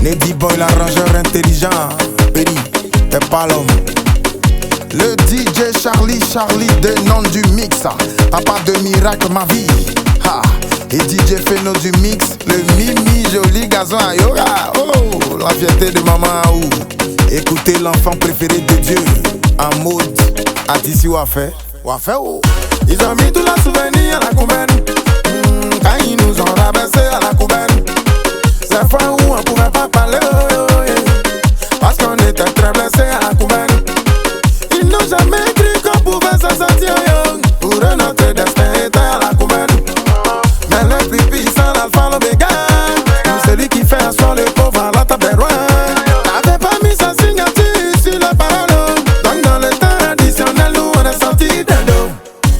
Lady Boy, l'arrangeur intelligent. Péri, t'es pas l'homme. Le DJ Charlie de nom du mix. Papa de miracle ma vie. Ha. Et DJ Feno du mix. Le mimi joli gazon à yoga. Oh, la fierté de maman Aou. Écoutez l'enfant préféré de Dieu. En mode Adissi Wafé. Wafé oh. Ils ont mis tout la souvenir à la couvaine. Quand ils nous ont rabaissé à la couvaine. C'est fois où on pouvait pas parler. Parce qu'on était très blessés à la couvaine. Ils n'ont jamais cru qu'on pouvait s'en sortir. Pour eux notre destin était à la couvaine. Mais le plus puissant l'alpha l'oméga. Celui qui fait asseoir le pauvre à la table des rois. N'avait pas mis sa signature sur le parole. Donc dans le temps additionnel nous on est sorti de dos.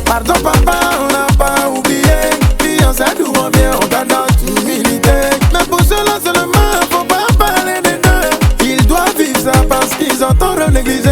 Pardon papa on n'a pas oublié. Puis on sait d'où on vient, on garde notre humilité. Mais pour cela seulement faut pas parler des deux. Ils doivent vivre ça parce qu'ils ont tant négligé.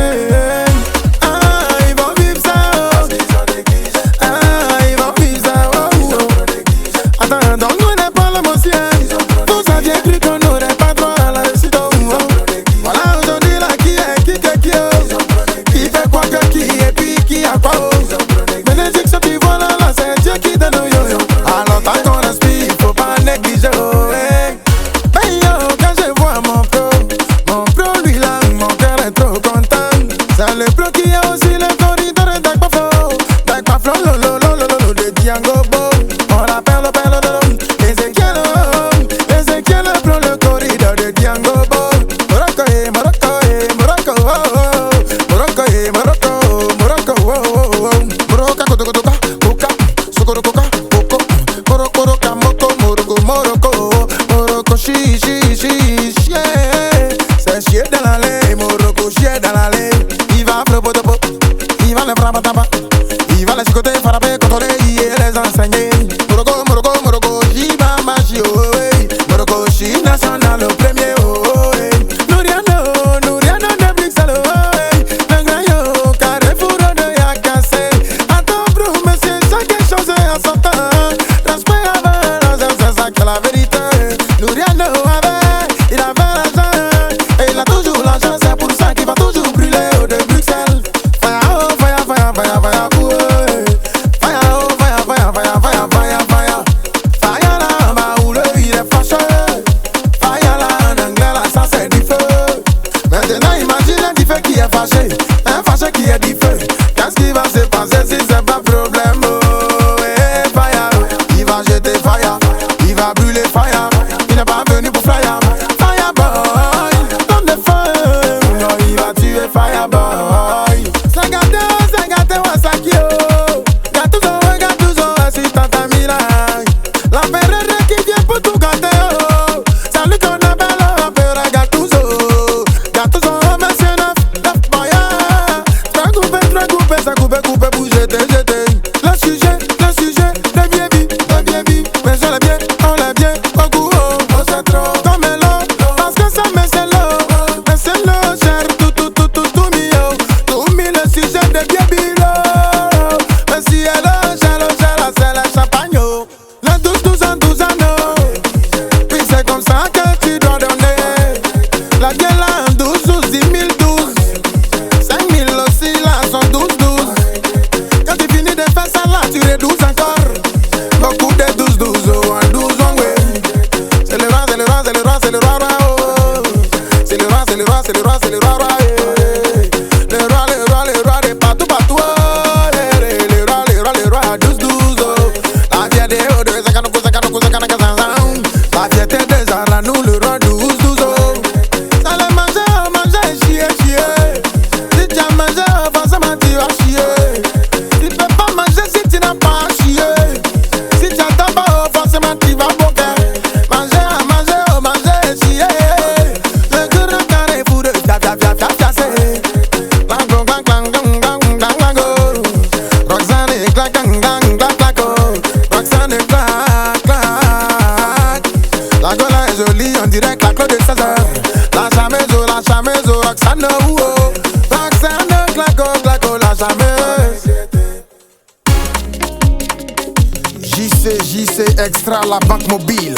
JC Extra, la banque mobile.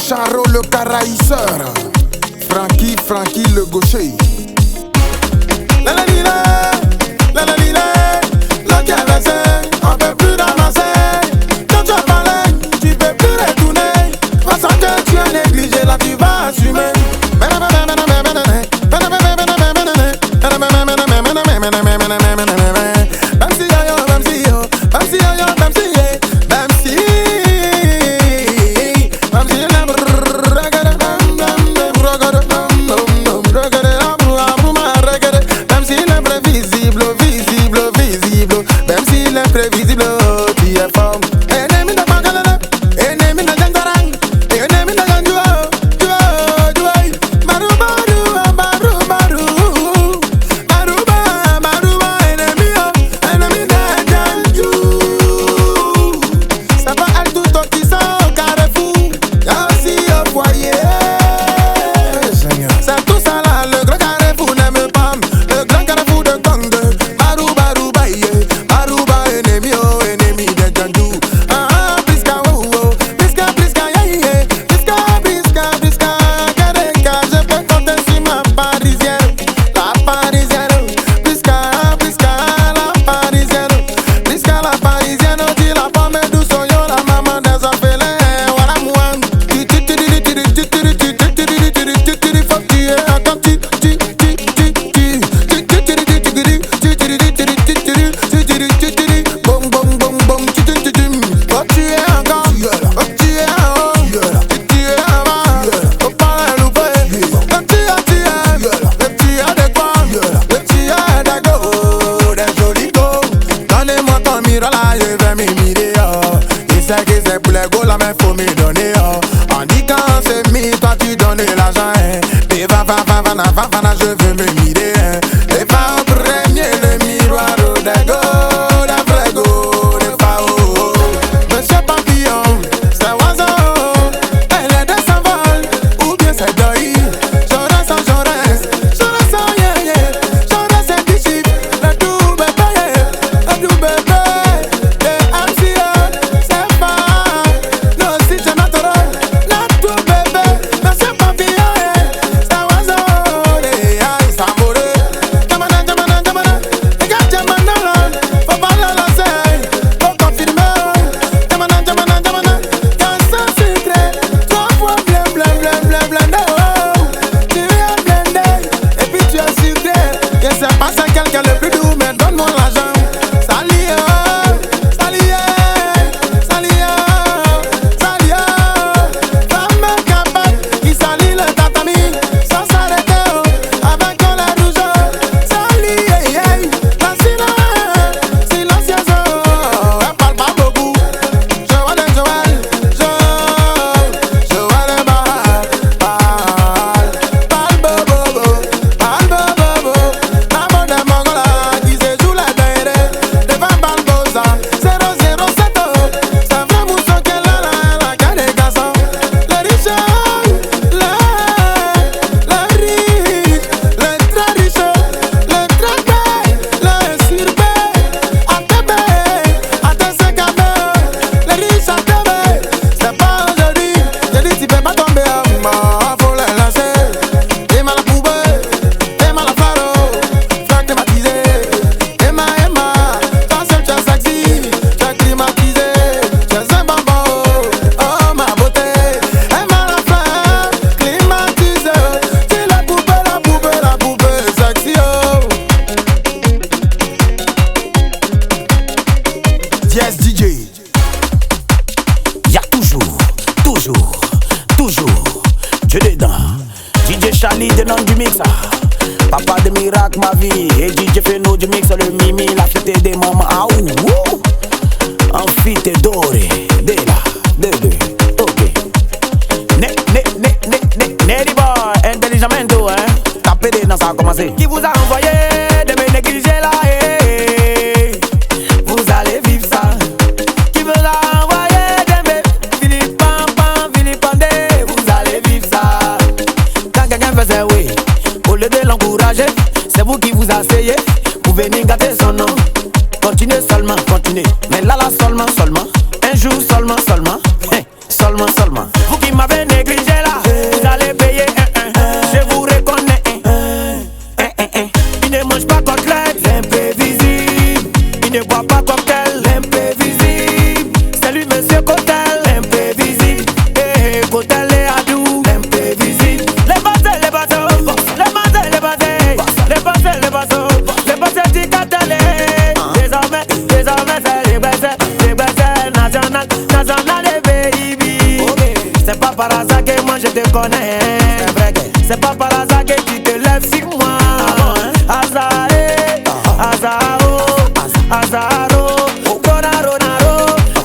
Charo le caraïsseur, Francky le gaucher. La la li la la li la qui a versé, on peut plus ramasser. Quand tu as parlé, tu peux plus retourner. Façon que tu as négligé, là tu vas assumer. Je veux me mirer, et pas en premier le miroir des go, des vrais go, des fao. Monsieur Papillon, c'est oiseau, elle est de s'envol, ou bien c'est deuil. J'aurais sans yeah yeah, j'aurais c'est bichif, le tout bébé, les MCA, c'est pas, non si c'est naturel, le tout bébé, monsieur Papillon, c'est oiseau. Yes DJ. Y'a toujours Dieu dedans. DJ Charlie de nom du mix. Papa de miracle ma vie. Et DJ Feno du mix. Le mimi, la fête des mamans. Ah ouh. En fit et doré. De là, ok. Neri boy, intelligemment hein. Tapez des dans ça a commencé. Qui vous a envoyé de me négliger là vous allez vivre ça. Qui vous a envoyé de me vilipender, vous allez vivre ça. Quand quelqu'un faisait oui, au lieu de l'encourager, c'est vous qui vous asseyez, vous venez gâter son nom. Continuez seulement, continuez. Mais là seulement, un jour seulement, seulement. Vous qui m'avez négligé là, vous allez payer. Je vous reconnais. Il ne mange pas côtelette, l'imprévisible. Il ne boit pas cocktail, l'imprévisible. C'est lui monsieur Cotel, l'imprévisible. Cotel et Adou, l'imprévisible. Les bateaux, les bateaux, les bateaux, les bateaux, les bateaux, les bateaux, les bateaux du Catalé. Désormais, désormais c'est les bateaux national, national et baby. C'est pas par hasard que moi je te connais. C'est pas par hasard que tu te lèves sur moi. Azaré, Azaro, Azaro, Ronaro, Naro,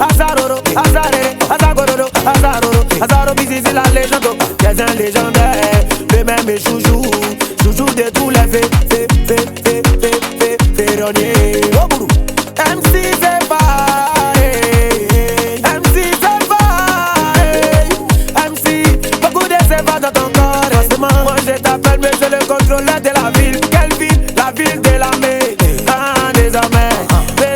Azaroro, Azaré, Azagororo, Azaroro, Azaro, Bizizi la légende, t'es un légendaire. Le même chouchou, chouchou de tous les ferronniers. MC c'est pas, MC c'est pas, MC, beaucoup de c'est pas dans ton corps. Moi je t'appelle monsieur le contrôleur de la ville. Quelle ville? La ville de la mer. Désormais,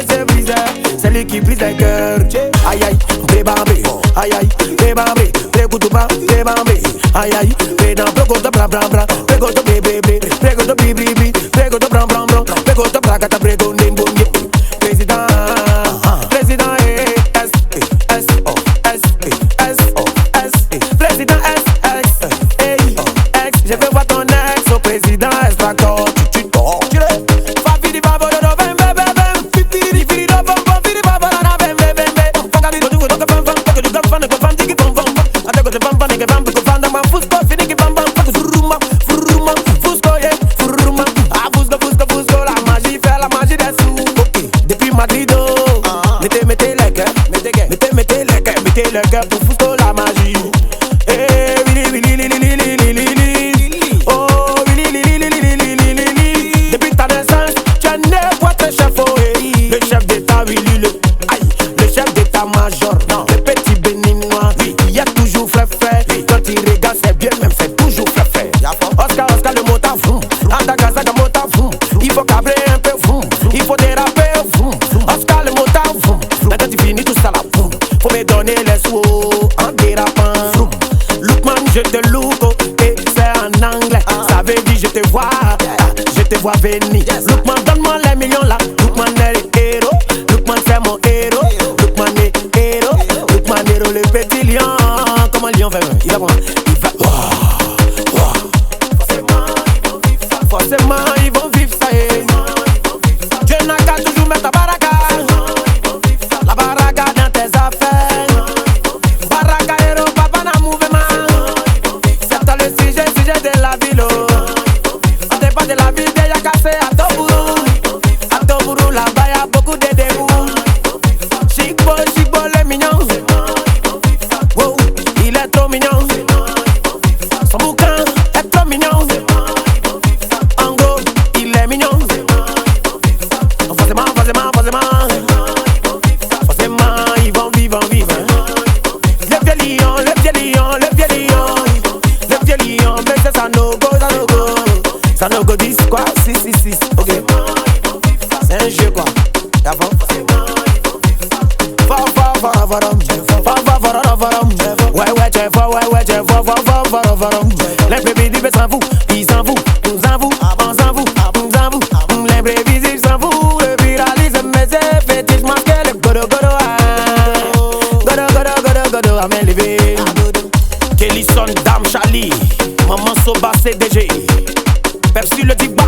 c'est brisé, c'est lui qui brise les cœurs. Aïe aïe, bébambé, aïe aïe, bébambé, prégoutouba, bébambé, aïe aïe, bédam, prégoutouba, bram bram bram, prégoutouba, bébé, prégoutouba, bibi, prégoutouba, bram bram bram, prégoutouba, bracata, prégoutouba, nimbongi. Président, président S, S, O, S, S, O, S, président S, X, X, je veux voir ton ex au président S, d'accord, tu dors, tu l'es. Mettez le cœur pour Fusco la magie. Eh, oh, depuis ta naissance, tu es né pour être chef, le chef d'état, le chef d'état-major, le petit béninois, il y a toujours fait. Quand il regarde, c'est bien, même c'est toujours fait. Oscar, Oscar, le motard, Andagaza, le motard, il faut cabrer un peu, il faut déraper, Oscar, le motard, maintenant tu finis tout ça là, faut me donner les sous en dérapant. Lookman, je te look, et c'est en anglais, ça veut dire je te vois venir. Lookman, donne-moi les millions là, Lookman est le héros, Lookman c'est mon héros, Lookman est héros, Lookman héros, le petit lion. Comment le lion fait même? Il va forcément ils vont vivre ça. Dieu n'a qu'à toujours mettre ta baraka, la baraka dans tes affaires. Baraka héros, papa n'a mouvement. C'est toi le sujet de la ville. On n'est pas de la ville de Yakassé à Tobourou. À Tobourou là-bas y'a beaucoup de dégoûts. Chikbo, le mignon. Wow, il est trop mignon. Son bouquin est trop mignon. En gros, il est mignon. Forcément, ils vont vivre. Le vieux lion, mais c'est ça no go 10 quoi, 6, ok. C'est un jeu quoi, y'a bon. Ouais, t'es fort. L'imprévisible s'en fout, il s'en fout, on s'en fout, l'imprévisible s'en fout, le viralisme, mais c'est fétiche, masqué, le godo, amène levé. Kellyson, Dame Charlie, Maman Soba, CDG, Perçu le Dibar.